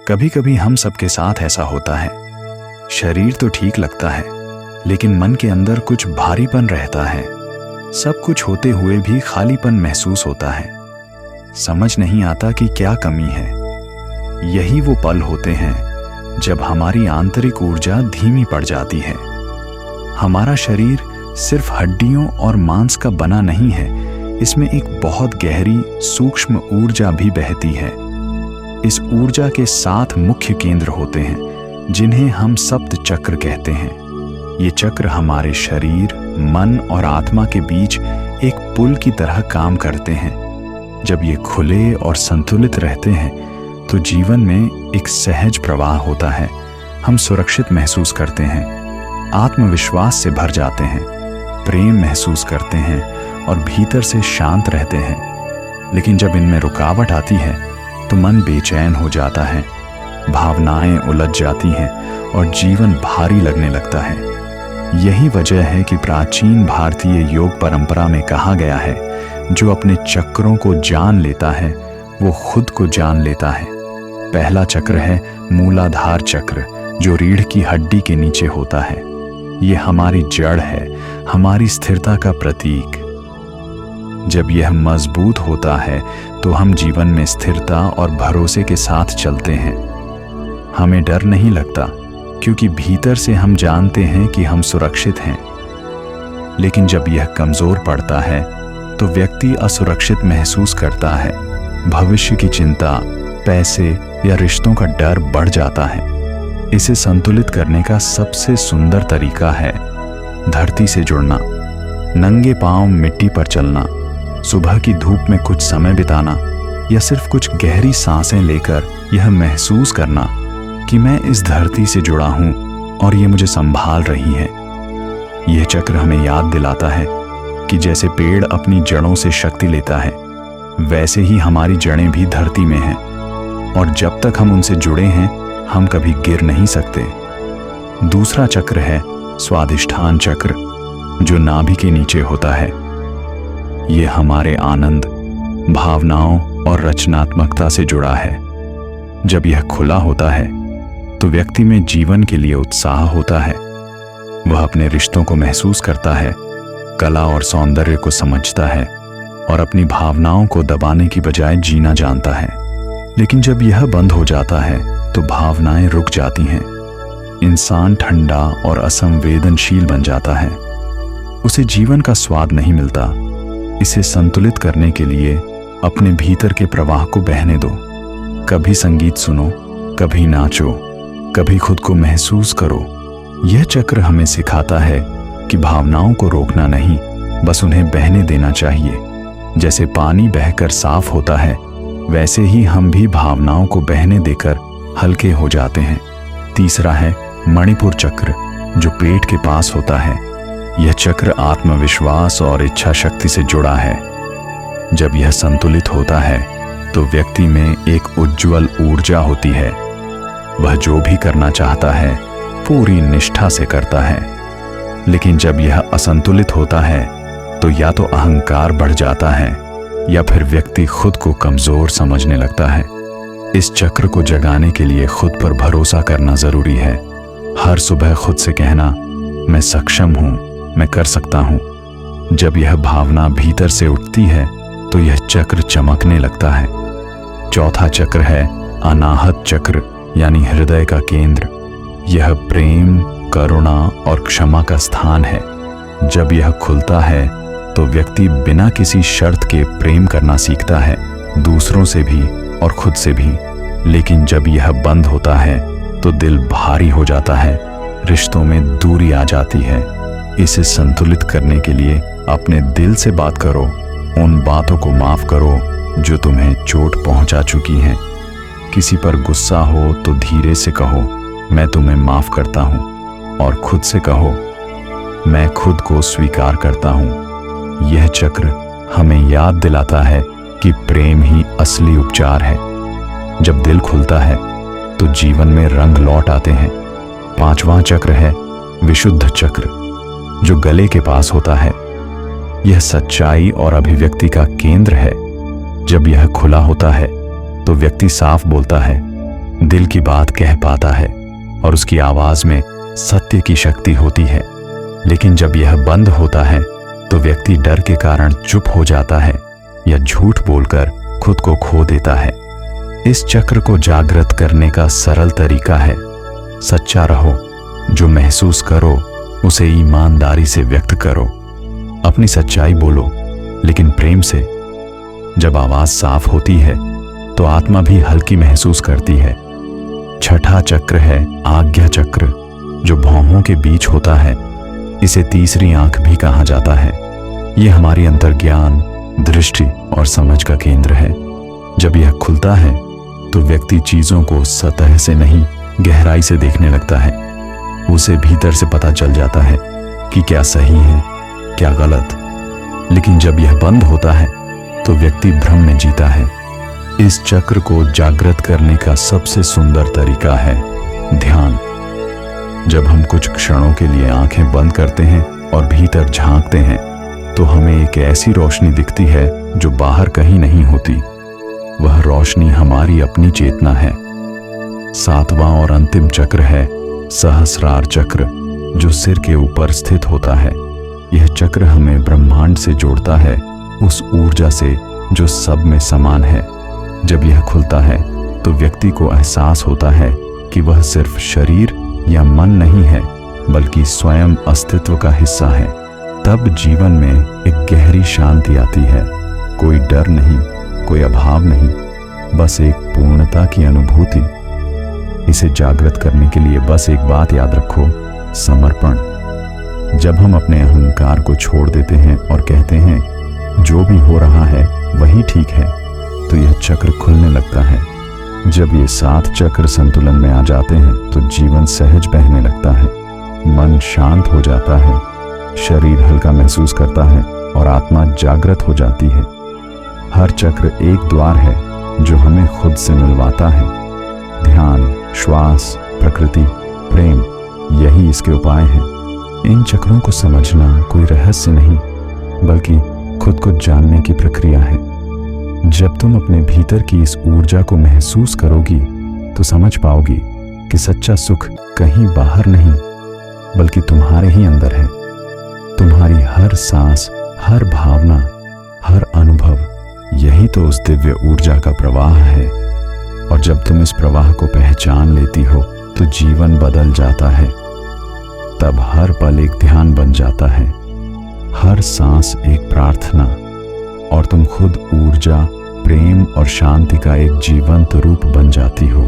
कभी कभी हम सबके साथ ऐसा होता है। शरीर तो ठीक लगता है, लेकिन मन के अंदर कुछ भारीपन रहता है। सब कुछ होते हुए भी खालीपन महसूस होता है। समझ नहीं आता कि क्या कमी है। यही वो पल होते हैं जब हमारी आंतरिक ऊर्जा धीमी पड़ जाती है। हमारा शरीर सिर्फ हड्डियों और मांस का बना नहीं है, इसमें एक बहुत गहरी सूक्ष्म ऊर्जा भी बहती है। इस ऊर्जा के 7 मुख्य केंद्र होते हैं, जिन्हें हम सप्त चक्र कहते हैं। ये चक्र हमारे शरीर, मन और आत्मा के बीच एक पुल की तरह काम करते हैं। जब ये खुले और संतुलित रहते हैं तो जीवन में एक सहज प्रवाह होता है। हम सुरक्षित महसूस करते हैं, आत्मविश्वास से भर जाते हैं, प्रेम महसूस करते हैं और भीतर से शांत रहते हैं। लेकिन जब इनमें रुकावट आती है तो मन बेचैन हो जाता है, भावनाएं उलझ जाती हैं और जीवन भारी लगने लगता है। यही वजह है कि प्राचीन भारतीय योग परंपरा में कहा गया है, जो अपने चक्रों को जान लेता है वो खुद को जान लेता है। पहला चक्र है मूलाधार चक्र, जो रीढ़ की हड्डी के नीचे होता है। ये हमारी जड़ है, हमारी स्थिरता का प्रतीक। जब यह मजबूत होता है तो हम जीवन में स्थिरता और भरोसे के साथ चलते हैं। हमें डर नहीं लगता, क्योंकि भीतर से हम जानते हैं कि हम सुरक्षित हैं। लेकिन जब यह कमजोर पड़ता है तो व्यक्ति असुरक्षित महसूस करता है। भविष्य की चिंता, पैसे या रिश्तों का डर बढ़ जाता है। इसे संतुलित करने का सबसे सुंदर तरीका है धरती से जुड़ना, नंगे पांव मिट्टी पर चलना, सुबह की धूप में कुछ समय बिताना या सिर्फ कुछ गहरी सांसें लेकर यह महसूस करना कि मैं इस धरती से जुड़ा हूं और ये मुझे संभाल रही है। यह चक्र हमें याद दिलाता है कि जैसे पेड़ अपनी जड़ों से शक्ति लेता है, वैसे ही हमारी जड़ें भी धरती में हैं और जब तक हम उनसे जुड़े हैं हम कभी गिर नहीं सकते। दूसरा चक्र है स्वाधिष्ठान चक्र, जो नाभि के नीचे होता है। ये हमारे आनंद, भावनाओं और रचनात्मकता से जुड़ा है। जब यह खुला होता है तो व्यक्ति में जीवन के लिए उत्साह होता है। वह अपने रिश्तों को महसूस करता है, कला और सौंदर्य को समझता है और अपनी भावनाओं को दबाने की बजाय जीना जानता है। लेकिन जब यह बंद हो जाता है तो भावनाएं रुक जाती हैं। इंसान ठंडा और असंवेदनशील बन जाता है। उसे जीवन का स्वाद नहीं मिलता। इसे संतुलित करने के लिए अपने भीतर के प्रवाह को बहने दो। कभी संगीत सुनो, कभी नाचो, कभी खुद को महसूस करो। यह चक्र हमें सिखाता है कि भावनाओं को रोकना नहीं, बस उन्हें बहने देना चाहिए। जैसे पानी बहकर साफ होता है, वैसे ही हम भी भावनाओं को बहने देकर हल्के हो जाते हैं। तीसरा है मणिपुर चक्र, जो पेट के पास होता है। यह चक्र आत्मविश्वास और इच्छा शक्ति से जुड़ा है। जब यह संतुलित होता है तो व्यक्ति में एक उज्जवल ऊर्जा होती है। वह जो भी करना चाहता है पूरी निष्ठा से करता है। लेकिन जब यह असंतुलित होता है तो या तो अहंकार बढ़ जाता है या फिर व्यक्ति खुद को कमजोर समझने लगता है। इस चक्र को जगाने के लिए खुद पर भरोसा करना जरूरी है। हर सुबह खुद से कहना, मैं सक्षम हूं, मैं कर सकता हूं। जब यह भावना भीतर से उठती है तो यह चक्र चमकने लगता है। चौथा चक्र है अनाहत चक्र, यानी हृदय का केंद्र। यह प्रेम, करुणा और क्षमा का स्थान है। जब यह खुलता है तो व्यक्ति बिना किसी शर्त के प्रेम करना सीखता है, दूसरों से भी और खुद से भी। लेकिन जब यह बंद होता है तो दिल भारी हो जाता है, रिश्तों में दूरी आ जाती है। इसे संतुलित करने के लिए अपने दिल से बात करो। उन बातों को माफ करो जो तुम्हें चोट पहुंचा चुकी हैं। किसी पर गुस्सा हो तो धीरे से कहो, मैं तुम्हें माफ करता हूं। और खुद से कहो, मैं खुद को स्वीकार करता हूं। यह चक्र हमें याद दिलाता है कि प्रेम ही असली उपचार है। जब दिल खुलता है तो जीवन में रंग लौट आते हैं। पांचवां चक्र है विशुद्ध चक्र, जो गले के पास होता है। यह सच्चाई और अभिव्यक्ति का केंद्र है। जब यह खुला होता है तो व्यक्ति साफ बोलता है, दिल की बात कह पाता है और उसकी आवाज में सत्य की शक्ति होती है। लेकिन जब यह बंद होता है तो व्यक्ति डर के कारण चुप हो जाता है या झूठ बोलकर खुद को खो देता है। इस चक्र को जागृत करने का सरल तरीका है, सच्चा रहो, जो महसूस करो उसे ईमानदारी से व्यक्त करो, अपनी सच्चाई बोलो लेकिन प्रेम से। जब आवाज साफ होती है तो आत्मा भी हल्की महसूस करती है। छठा चक्र है आज्ञा चक्र, जो भौहों के बीच होता है। इसे तीसरी आंख भी कहा जाता है। यह हमारी अंतर्ज्ञान, दृष्टि और समझ का केंद्र है। जब यह खुलता है तो व्यक्ति चीजों को सतह से नहीं, गहराई से देखने लगता है। उसे भीतर से पता चल जाता है कि क्या सही है, क्या गलत। लेकिन जब यह बंद होता है तो व्यक्ति भ्रम में जीता है। इस चक्र को जागृत करने का सबसे सुंदर तरीका है ध्यान। जब हम कुछ क्षणों के लिए आंखें बंद करते हैं और भीतर झांकते हैं तो हमें एक ऐसी रोशनी दिखती है जो बाहर कहीं नहीं होती। वह रोशनी हमारी अपनी चेतना है। सातवां और अंतिम चक्र है सहस्रार चक्र, जो सिर के ऊपर स्थित होता है। यह चक्र हमें ब्रह्मांड से जोड़ता है, उस ऊर्जा से जो सब में समान है। जब यह खुलता है तो व्यक्ति को एहसास होता है कि वह सिर्फ शरीर या मन नहीं है, बल्कि स्वयं अस्तित्व का हिस्सा है। तब जीवन में एक गहरी शांति आती है। कोई डर नहीं, कोई अभाव नहीं, बस एक पूर्णता की अनुभूति। इसे जागृत करने के लिए बस एक बात याद रखो, समर्पण। जब हम अपने अहंकार को छोड़ देते हैं और कहते हैं जो भी हो रहा है वही ठीक है, तो यह चक्र खुलने लगता है। जब ये 7 चक्र संतुलन में आ जाते हैं तो जीवन सहज बहने लगता है, मन शांत हो जाता है, शरीर हल्का महसूस करता है और आत्मा जागृत हो जाती है। हर चक्र एक द्वार है जो हमें खुद से मिलवाता है। ध्यान, श्वास, प्रकृति, प्रेम, यही इसके उपाय हैं। इन चक्रों को समझना कोई रहस्य नहीं, बल्कि खुद को जानने की प्रक्रिया है। जब तुम अपने भीतर की इस ऊर्जा को महसूस करोगी तो समझ पाओगी कि सच्चा सुख कहीं बाहर नहीं, बल्कि तुम्हारे ही अंदर है। तुम्हारी हर सांस, हर भावना, हर अनुभव, यही तो उस दिव्य ऊर्जा का प्रवाह है। और जब तुम इस प्रवाह को पहचान लेती हो तो जीवन बदल जाता है। तब हर पल एक ध्यान बन जाता है, हर सांस एक प्रार्थना, और तुम खुद ऊर्जा, प्रेम और शांति का एक जीवंत रूप बन जाती हो।